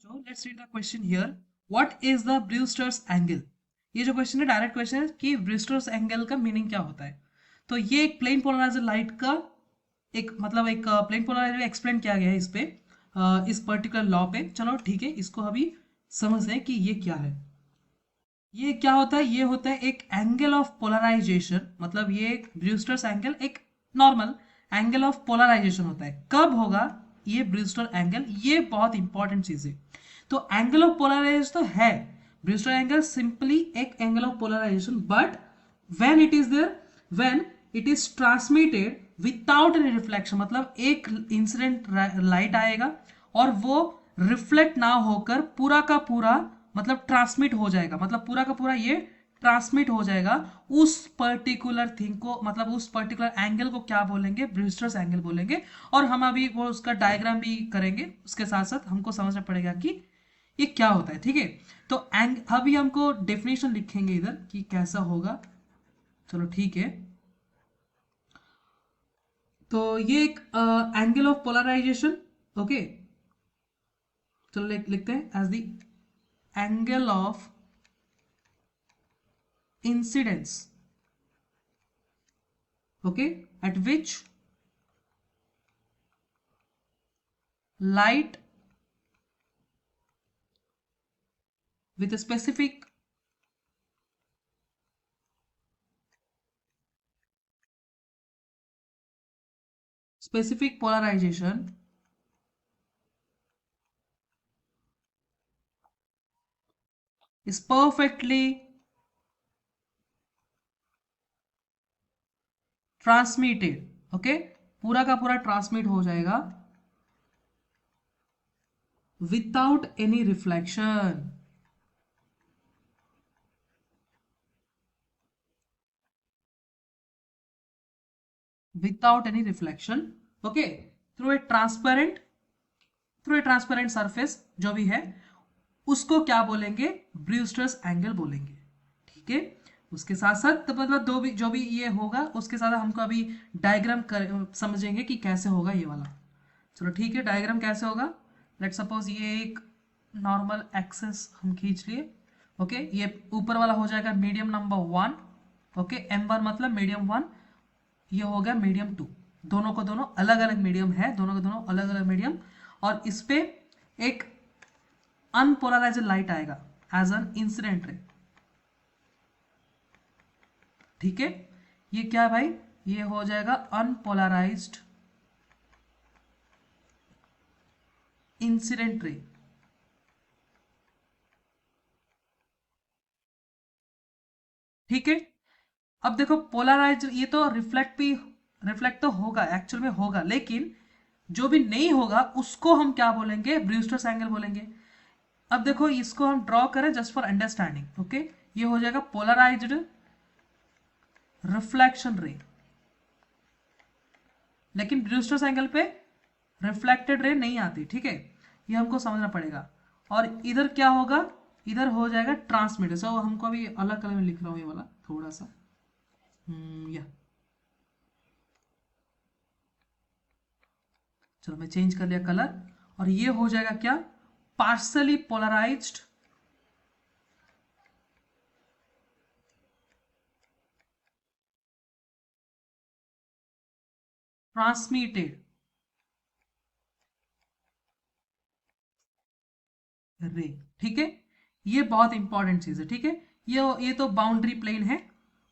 So let's read the question here. What is the Brewster's angle? ये जो question है direct question है कि ब्रूस्टर्स एंगल का मीनिंग क्या होता है। तो ये एक प्लेन पोलराइज्ड लाइट का एक प्लेन पोलराइजर एक्सप्लेन किया गया है इस पे इस पर्टिकुलर लॉ पे। चलो ठीक है, इसको अभी समझते हैं कि ये क्या है। ये क्या होता है? ये होता है एक एंगल ऑफ पोलराइजेशन, मतलब ये एक ब्रूस्टर्स एंगल एक नॉर्मल एंगल ऑफ पोलराइजेशन होता है। कब होगा ये ब्रूस्टर एंगल? ये बहुत इंपॉर्टेंट चीज है। तो एंगल ऑफ पोलराइजेशन तो है, ब्रूस्टर एंगल सिंपली एक angle of polarisation, but when it is there, when it is transmitted without any reflection, मतलब एक इंसिडेंट लाइट आएगा और वो रिफ्लेक्ट ना होकर पूरा का पूरा मतलब ट्रांसमिट हो जाएगा, मतलब पूरा का पूरा ये ट्रांसमिट हो जाएगा उस पर्टिकुलर थिंग को, मतलब उस पर्टिकुलर एंगल को क्या बोलेंगे? ब्रूस्टर्स एंगल बोलेंगे। और हम अभी वो उसका डायग्राम भी करेंगे, उसके साथ साथ हमको समझना पड़ेगा कि ये क्या होता है। ठीक है, तो अभी हमको डेफिनेशन लिखेंगे इधर कि कैसा होगा। चलो ठीक है, तो ये एक एंगल ऑफ पोलराइजेशन। ओके, चलो लिखते हैं as the angle of incidence, okay, at which light with a specific polarization is perfectly transmitted, okay, पूरा का पूरा ट्रांसमिट हो जाएगा without any reflection, without any reflection, okay, through a transparent surface जो भी है उसको क्या बोलेंगे? ब्रूस्टर्स एंगल बोलेंगे। ठीक है, उसके साथ साथ तो मतलब जो भी ये होगा उसके साथ हमको अभी डायग्राम समझेंगे कि कैसे होगा ये वाला। चलो ठीक है, डायग्राम कैसे होगा? लेट सपोज ये एक नॉर्मल एक्सेस हम खींच लिए। ओके, ये ऊपर वाला हो जाएगा मीडियम नंबर 1, ओके, M1 मतलब मीडियम 1, ये हो गया मीडियम 2। दोनों को दोनों अलग अलग मीडियम है, दोनों को दोनों अलग अलग मीडियम, और इस पे एक अनपोलराइज्ड लाइट आएगा एज एन इंसिडेंट रे। ठीक है, ये क्या है भाई? ये हो जाएगा अनपोलराइज्ड इंसिडेंट रे। ठीक है, अब देखो पोलराइज, ये तो रिफ्लेक्ट तो होगा, एक्चुअल में होगा, लेकिन जो भी नहीं होगा उसको हम क्या बोलेंगे? ब्रूस्टर्स एंगल बोलेंगे। अब देखो इसको हम ड्रॉ करें जस्ट फॉर अंडरस्टैंडिंग। ओके, ये हो जाएगा पोलराइज्ड रिफ्लेक्शन रे, लेकिन ब्रूस्टर्स एंगल पे रिफ्लेक्टेड रे नहीं आती। ठीक है, ये हमको समझना पड़ेगा। और इधर क्या होगा? इधर हो जाएगा ट्रांसमिट। सो हमको अभी अलग कलर में लिख रहा हूं ये वाला थोड़ा सा, या चलो मैं चेंज कर लिया कलर, और ये हो जाएगा क्या? पार्सली पोलराइज्ड ट्रांसमिटेड रे। ठीक है, ये बहुत इंपॉर्टेंट चीज है। ठीक है, ये तो बाउंड्री प्लेन है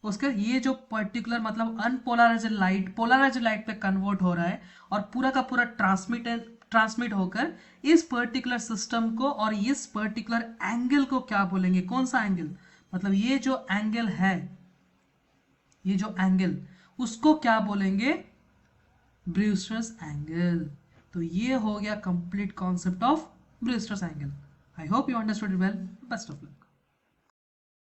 उसका, ये जो पर्टिकुलर मतलब अनपोलराइज्ड लाइट पोलराइज्ड लाइट पे कन्वर्ट हो रहा है और पूरा का पूरा ट्रांसमिट होकर इस पर्टिकुलर सिस्टम को और इस पर्टिकुलर एंगल को क्या बोलेंगे? कौन सा एंगल? मतलब ये जो एंगल है, ये जो एंगल, उसको क्या बोलेंगे? Brewster's angle. तो ये हो गया complete concept of Brewster's angle. I hope you understood it well. Best of luck.